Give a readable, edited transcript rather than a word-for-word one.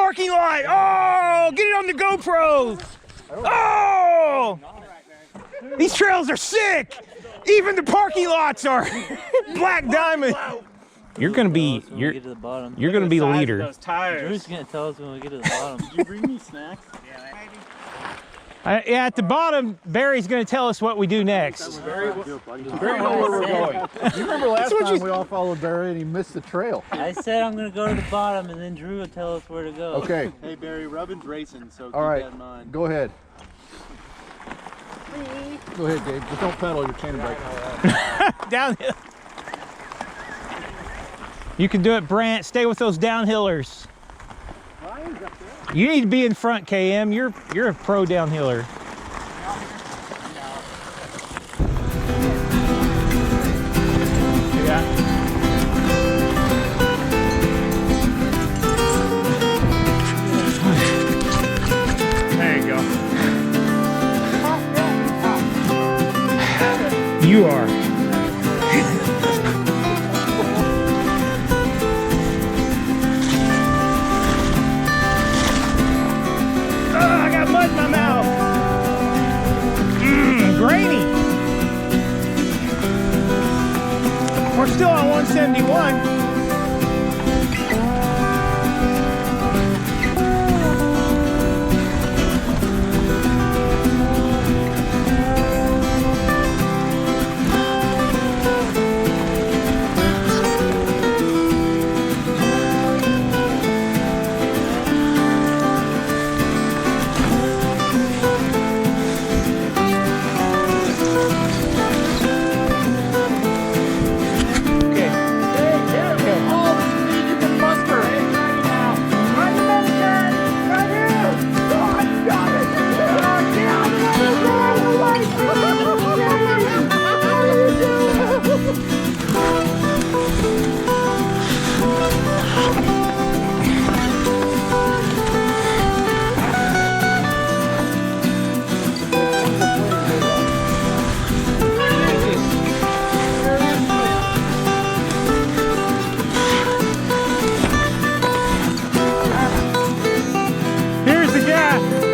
parking lot. Oh, get it on the GoPro. Oh, these trails are sick. Even the parking lots are black diamond. You're gonna be you're gonna be the leader. Those tires. Drew's gonna tell us when we get to the bottom. Did you bring me snacks? Yeah, at the bottom, Barry's going to tell us what we do next. Barry know where we're going. You remember last time we all followed Barry and he missed the trail. I said I'm going to go to the bottom and then Drew will tell us where to go. Okay. Hey Barry, Rubbin's racing, so keep that in mind. Go ahead. Go ahead, Gabe. Just don't pedal your tandem bike. Downhill. You can do it, Brant. Stay with those downhillers. You need to be in front, KM. You're a pro downhiller. Yeah. There you go. You are. Mud in my mouth. Grainy. We're still on 171. Here's the guy.